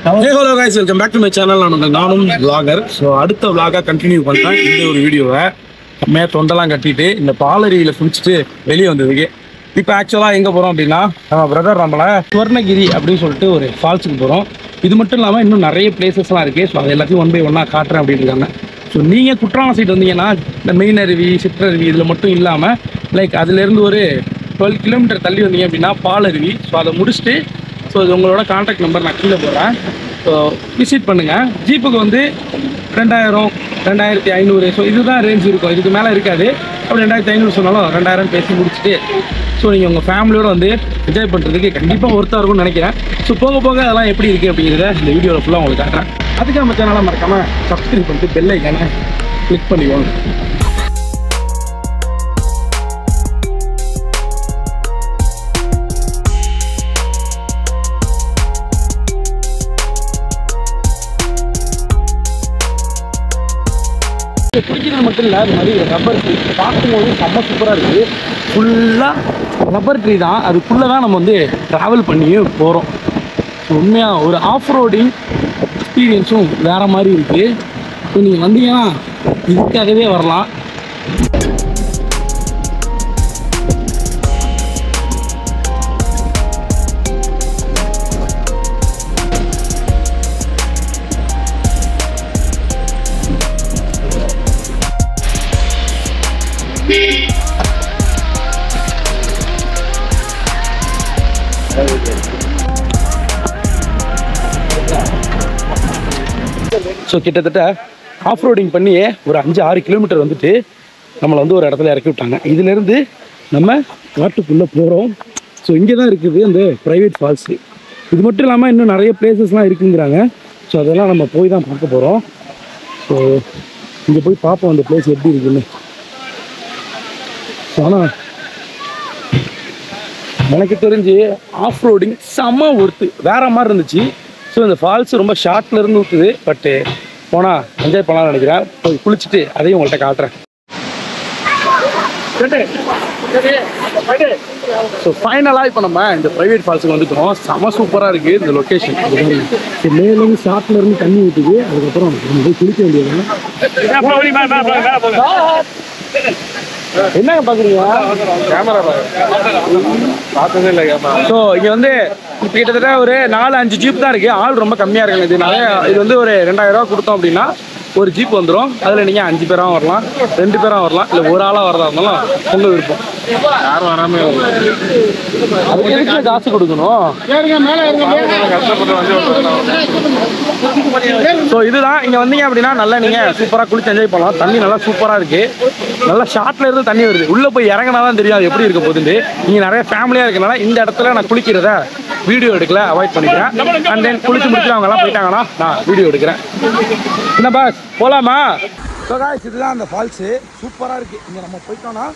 Hey hello guys, welcome back to my channel. நானும் vlogger. So அடுத்த vlog-ஆ continue பண்றேன். இந்த ஒரு வீடியோவை மே தொண்டெல்லாம் கட்டிட்டு இந்த பாலரியில குளிச்சுட்டு வெளியே வந்ததுக்கு இப்போ ஆக்சுவலாக எங்கே போகிறோம் அப்படின்னா நம்ம பிரதர் நம்மளை சுவர்ணகிரி அப்படின்னு சொல்லிட்டு ஒரு ஃபால்ஸுக்கு போகிறோம். இது மட்டும் இல்லாமல் இன்னும் நிறைய பிளேசஸ்லாம் இருக்குது. ஸோ அது எல்லாத்தையும் ஒன் பை ஒன்னாக காட்டுறேன் அப்படின்னு இருக்காங்க. ஸோ நீங்கள் குற்றாலம் சைடு வந்தீங்கன்னா இந்த மெயின் அருவி சிற்றருவி இதில் மட்டும் இல்லாமல் லைக் அதுலேருந்து ஒரு 12 கிலோமீட்டர் தள்ளி வந்தீங்க அப்படின்னா பாலருவி. ஸோ அதை முடிச்சுட்டு ஸோ இது உங்களோட கான்டாக்ட் நம்பர் நான் கீழே போடுறேன். ஸோ விசிட் பண்ணுங்கள். ஜீப்புக்கு வந்து 2000 2500 ஸோ இதுதான் ரேஞ்ச் இருக்கும். இதுக்கு மேலே இருக்காது. அப்படி 2500 சொன்னாலும் 2000 பேசி முடிச்சுட்டு ஸோ நீங்கள் உங்கள் ஃபேமிலியோடு வந்து என்ஜாய் பண்ணுறதுக்கு கண்டிப்பாக ஒர்த்தாக இருக்கும்னு நினைக்கிறேன். ஸோ போக போக அதெல்லாம் எப்படி இருக்குது அப்படிங்கிறத இந்த வீடியோவில் ஃபுல்லாக உங்களுக்கு காட்டுறேன். அதுக்கு நம்ம சேனலை மறக்காமல் சப்ஸ்கிரைப் பண்ணிட்டு பெல் ஐக்கானை கிளிக் பண்ணிக்கோங்க. குடிக்கிறது மட்டும் இல்லை, அது மாதிரி ரப்பர் ட்ரீ பார்க்கும்போது செம்ம சூப்பராக இருக்குது. ஃபுல்லாக ரப்பர் ட்ரீ தான். அதுக்குள்ளே தான் நம்ம வந்து ட்ராவல் பண்ணியே போகிறோம். உண்மையாக ஒரு ஆஃப் ரோடிங் எக்ஸ்பீரியன்ஸும் வேறு மாதிரி இருக்குது. ஸோ நீங்கள் வந்தீங்கன்னா இதுக்காகவே வரலாம். ஸோ கிட்டத்தட்ட ஆஃப் ரோடிங் பண்ணி ஒரு 5-6 கிலோமீட்டர் வந்துட்டு நம்மளை வந்து ஒரு இடத்துல இறக்கி விட்டாங்க. இதுலேருந்து நம்ம காட்டுக்குள்ளே போகிறோம். ஸோ இங்கே தான் இருக்குது அந்த ப்ரைவேட் ஃபால்ஸு. இது மட்டும் இல்லாமல் இன்னும் நிறைய பிளேசஸ்லாம் இருக்குங்கிறாங்க. ஸோ அதெல்லாம் நம்ம போய் தான் பார்க்க போகிறோம். ஸோ இங்கே போய் பார்ப்போம் அந்த பிளேஸ் எப்படி இருக்குன்னு. ஸோ ஆனால் எனக்கு தெரிஞ்சு ஆஃப் ரோடிங் செம்ம ஒர்த்து வேறு மாதிரி இருந்துச்சு. ஸோ இந்த ஃபால்ஸ் ரொம்ப ஷார்ட்லேருந்து ஊற்றுது. பட்டு போனால் என்ஜாய் பண்ணலாம்னு நினைக்கிறேன். போய் குளிச்சுட்டு அதையும் உங்கள்கிட்ட காட்டுறேன். ஸோ ஃபைனலாக இப்போ நம்ம இந்த ப்ரைவேட் ஃபால்ஸுக்கு வந்துட்டோம். செம சூப்பராக இருக்குது இந்த லொக்கேஷன். மேலேருந்து ஷார்ட்லேருந்து தண்ணி ஊற்றுது. அதுக்கப்புறம் நம்ம போய் குளிக்க வேண்டியது. என்னங்க பாக்குறீங்க? கேமரா பார்த்ததே இல்லை. ஸோ இங்கே வந்து இப்போ கிட்டத்தட்ட ஒரு 4-5 ஜீப் தான் இருக்குது. ஆள் ரொம்ப கம்மியாக இருக்காங்க. இது நிறைய இது வந்து ஒரு 2000 ரூபா கொடுத்தோம் அப்படின்னா ஒரு ஜீப் வந்துடும். அதில் நீங்கள் 5 பேராகவும் வரலாம், 2 பேராகவும் வரலாம், இல்லை ஒரு ஆளாக வரதா இருந்தாலும் உங்கள் விருப்பம். யாரும் வராமல் அதுக்கு எதுக்கு காசு கொடுக்கணும்? ஸோ இதுதான் இங்கே வந்தீங்க அப்படின்னா நல்லா நீங்கள் சூப்பராக குளிச்சு என்ஜாய் பண்ணலாம். தண்ணி நல்லா சூப்பராக இருக்குது. நல்லா ஷார்ட்ல இருந்து தண்ணி வருது. உள்ளே போய் இறங்கினா தான் தெரியும் அது எப்படி இருக்க போகுதுன்னு. நீங்கள் நிறைய ஃபேமிலியாக இருக்கனால இந்த இடத்துல நான் குளிக்கிறத வீடியோ எடுக்கல, அவாய்ட் பண்ணிக்கிறேன். அண்ட் தென் குளிச்சு முடிச்சு அவங்கெல்லாம் போயிட்டாங்கன்னா நான் வீடியோ எடுக்கிறேன். என்ன பாஸ் போகலாமா? ஸோ காய்ஸ் இதுதான் அந்த ஃபால்ஸு. சூப்பராக இருக்குது. இங்கே நம்ம போயிட்டோன்னா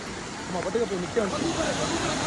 நம்ம பட்டுக்க போய் நிற்க வேண்டியது.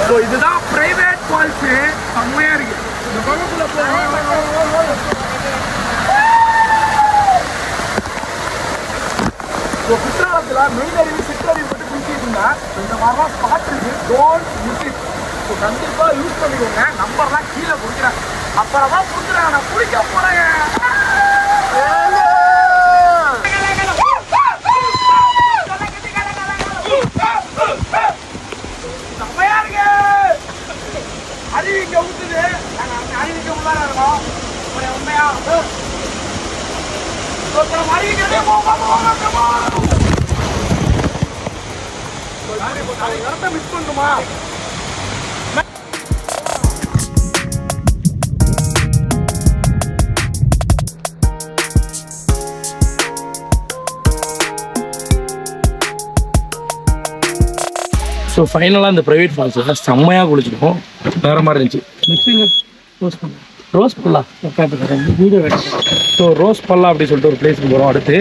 ஸோ இதுதான் பிரைவேட் ஃபால்ஸு. செம்மையாக இருக்குது. இந்த பக்கத்தில் குற்றாலத்தில் மெயின் அருவி சிற்றருவி மட்டும் குளிச்சிட்டு இருந்தா இந்த மாதிரிலாம் ஸ்பாட் இருக்கு. Don't miss it. ஸோ கண்டிப்பாக யூஸ் பண்ணிக்கோங்க. நம்பர்லாம் கீழே கொடுக்குறேன். அப்புறமா கொடுக்குறேன். நான் குளிக்க போகிறேங்க. செம்மையா இருக்கு. அருவி இங்கே ஊற்றுது. அருவிக்கு வேற இருக்கும் உண்மையா மிஸ் பண்ணுமா ஸோ ஃபைனலாக இந்த ப்ரைவேட் ஃபால்ஸில் செம்மையாக குளிச்சிருக்கோம். வேறு மாதிரி இருந்துச்சு. நெக்ஸ்ட்டு ரோஸ் பல்லா வீடியோ ஸோ ரோஸ் பல்லா அப்படி சொல்லிட்டு ஒரு பிளேஸுக்கு போகிறோம் அடுத்து.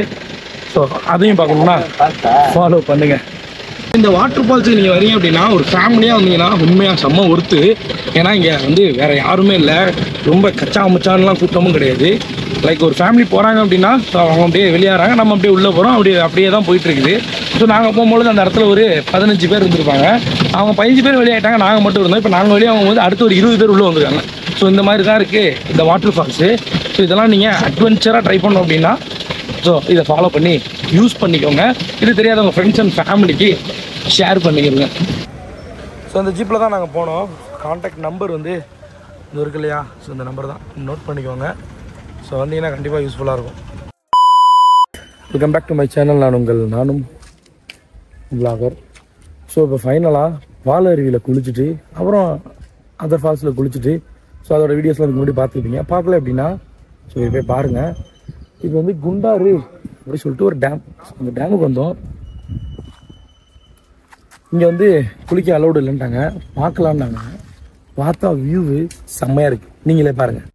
ஸோ அதையும் பார்க்கணும்னா ஃபாலோ பண்ணுங்கள். இந்த வாட்டர் ஃபால்ஸுக்கு நீங்கள் வரீங்க அப்படின்னா ஒரு ஃபேமிலியாக வந்தீங்கன்னா உண்மையாக செம்ம ஒர்த்து. ஏன்னா இங்கே வந்து வேறு யாருமே இல்லை, ரொம்ப கச்சா முச்சான்லாம் கூட்டமும் கிடையாது. லைக் ஒரு ஃபேமிலி போகிறாங்க அப்படின்னா ஸோ அவங்க அப்படியே வெளியாகிறாங்க, நம்ம அப்படியே உள்ளே போகிறோம், அப்படியே தான் போயிட்டுருக்குது. ஸோ நாங்கள் போகும்போது அந்த இடத்துல ஒரு 15 பேர் இருந்திருப்பாங்க. அவங்க 15 பேர் வெளியாகிட்டாங்க, நாங்கள் மட்டும் இருந்தோம். இப்போ நாங்கள் வெளியாகும்போது அடுத்து ஒரு 20 பேர் உள்ளே வந்துருக்காங்க. ஸோ இந்த மாதிரி தான் இருக்குது இந்த வாட்டர் ஃபால்ஸு. ஸோ இதெல்லாம் நீங்கள் அட்வென்ச்சராக ட்ரை பண்ணோம் அப்படின்னா ஸோ இதை ஃபாலோ பண்ணி யூஸ் பண்ணிக்கோங்க. இது தெரியாதவங்க ஃப்ரெண்ட்ஸ் அண்ட் ஃபேமிலிக்கு ஷேர் பண்ணிக்கிறோங்க. ஸோ அந்த ஜீப்பில் தான் நாங்கள் போனோம். கான்டாக்ட் நம்பர் வந்து இது இருக்கு இல்லையா, ஸோ இந்த நம்பர் தான் நோட் பண்ணிக்கோங்க. ஸோ வந்தீங்கன்னா கண்டிப்பாக யூஸ்ஃபுல்லாக இருக்கும். Welcome back to my channel. நானும் விளாகர். ஸோ இப்போ ஃபைனலாக பாலருவியில் குளிச்சுட்டு அப்புறம் அதர் ஃபால்ஸில் குளிச்சுட்டு ஸோ அதோட வீடியோஸ்லாம் அதுக்கு முன்னாடி பார்த்துருப்பீங்க. பார்க்கல அப்படின்னா ஸோ இது போய் பாருங்கள். இது வந்து குண்டாறு அப்படி சொல்லிட்டு ஒரு டேம். அந்த டேமுக்கு வந்தோம். இங்கே வந்து குளிக்க அலௌடு இல்லைன்ட்டாங்க, பார்க்கலான்னாங்க. பார்த்தா வியூவு செம்மையாக இருக்குது, நீங்களே பாருங்கள்.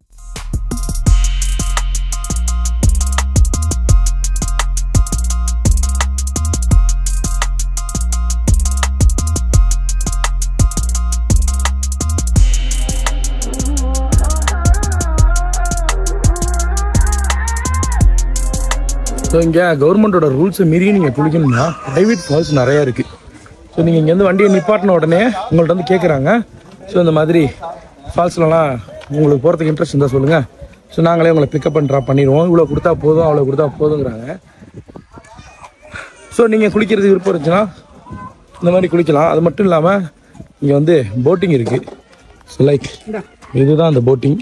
ஸோ இங்கே கவர்மெண்ட்டோட ரூல்ஸை மீறி நீங்கள் குளிக்கணும்னா ப்ரைவேட் ஃபால்ஸ் நிறையா இருக்குது. ஸோ நீங்கள் இங்கேருந்து வண்டியை நிப்பாட்டின உடனே உங்கள்கிட்ட வந்து கேட்குறாங்க. ஸோ இந்த மாதிரி ஃபால்ஸ்லலாம் உங்களுக்கு போகிறதுக்கு இன்ட்ரெஸ்ட் இருந்தால் சொல்லுங்கள், ஸோ நாங்களே உங்களை பிக்கப் அண்ட் ட்ராப் பண்ணிடுவோம், இவ்வளோ கொடுத்தா போதும் அவ்வளோ கொடுத்தா போதுங்கிறாங்க. ஸோ நீங்கள் குளிக்கிறதுக்கு விருப்பம் இருந்துச்சுன்னா இந்த மாதிரி குளிக்கலாம். அது மட்டும் இல்லாமல் இங்கே வந்து போட்டிங் இருக்குது. ஸோ லைக் இதுதான் அந்த போட்டிங்.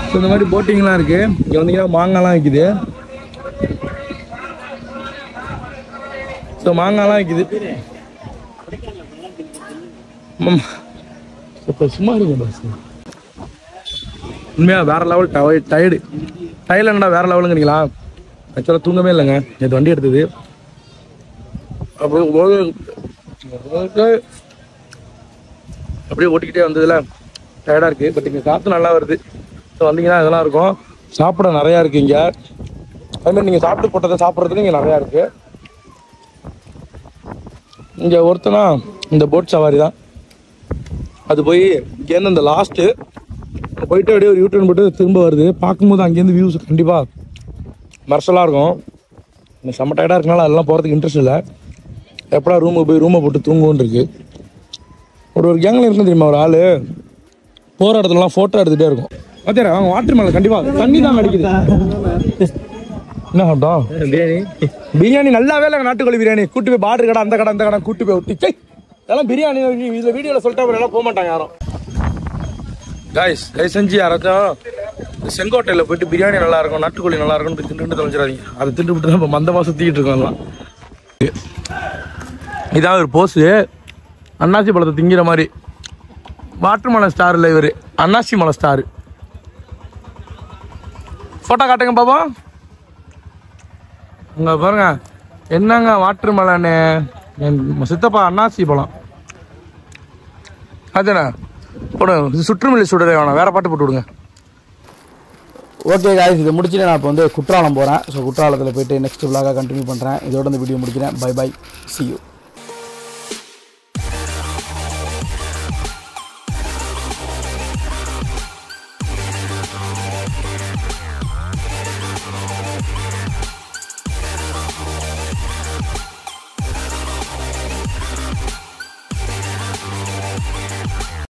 ஸோ இந்த மாதிரி போட்டிங்லாம் இருக்குது. இங்கே வந்தீங்கன்னா மாங்காய்லாம் விற்கிது. ஸோ மாங்காய்லாம் விற்கிது. இப்போ சும்மா இருங்க பஸ். உண்மையாக வேறு லெவல் டயர்டு. டயர்டில் என்னடா வேறு லெவலுங்கிறீங்களா? ஆக்சுவலாக தூங்கவே இல்லைங்க, நேற்று வண்டி எடுத்தது. அப்படியே ஓட்டிக்கிட்டே வந்ததில் டயர்டாக இருக்குது. பட் இங்கே காற்று நல்லா வருது. ஸோ வந்தீங்கன்னா இதெல்லாம் இருக்கும். சாப்பிட நிறையா இருக்குது இங்கே. அதுமாதிரி நீங்கள் சாப்பிட்டு போட்டதை சாப்பிட்றதுக்கு இங்கே நிறையா இருக்குது. இங்கே ஒருத்தனா இந்த போட் சவாரி தான். அது போய் இங்கேருந்து அந்த லாஸ்ட்டு போயிட்டு அப்படியே ஒரு யூட்டர்ன் போட்டு திரும்ப வருது. பார்க்கும்போது அங்கேருந்து வியூஸ் கண்டிப்பாக மர்சலாக இருக்கும். இந்த செம்ம டயர்டாக இருக்கனால அதெல்லாம் போகிறதுக்கு இன்ட்ரெஸ்ட் இல்லை. எப்படா ரூமை போட்டு தூங்குவோன்னு இருக்குது. ஒரு கேங்கில் இருக்குன்னு தெரியுமா, ஒரு ஆள் போகிற இடத்துலலாம் ஃபோட்டோ எடுத்துகிட்டே இருக்கும். பார்த்தீரா அவங்க வாட்டர் மேலே கண்டிப்பாக தண்ணி தான் அடிக்குது. என்ன சாப்பிட்டோம்? பிரியாணி நல்லாவே இல்லை. நாட்டுக்கோழி பிரியாணி கூட்டு போய் பார்டர் கடை அந்த கடை கூட்டு போய் விட்டு இதெல்லாம் பிரியாணி இதில் வீடியோவில் சொல்லிட்டா எல்லாம் போக மாட்டாங்க யாரும். காய்ஸ் தயவு செஞ்சு யாராச்சும் செங்கோட்டையில் போயிட்டு பிரியாணி நல்லா இருக்கும், நாட்டுக்கோழி நல்லா இருக்கும்னு திண்டு தொலைஞ்சிடாதீங்க. அதை திண்டு விட்டு தான் இப்போ மந்தமாக சுற்றிக்கிட்டு இருக்கோம் எல்லாம். இதான் ஒரு போஸு அன்னாசி பழத்தை திங்கிற மாதிரி. வாட்டர் மலை ஸ்டார் இல்லை, இவர் அன்னாசி மலை ஸ்டார். ஃபோட்டோ காட்டுங்க பாப்பா. அங்கே பாருங்க என்னங்க வாட்டர் மலைன்னு சித்தப்பா அன்னாசி பழம். அதுண்ணா போடுங்க, சுற்றுமொழி சுடரே வேணாம், வேறு பாட்டு போட்டு விடுங்க. ஓகே காய்ஸ், இதை முடிச்சுட்டு நான் இப்போ வந்து குற்றாலம் போகிறேன். ஸோ குற்றாலத்தில் போய்ட்டு நெக்ஸ்ட் விலாகாக கண்டினியூ பண்ணுறேன். இதோட இந்த வீடியோ முடிக்கிறேன். Bye bye, see you.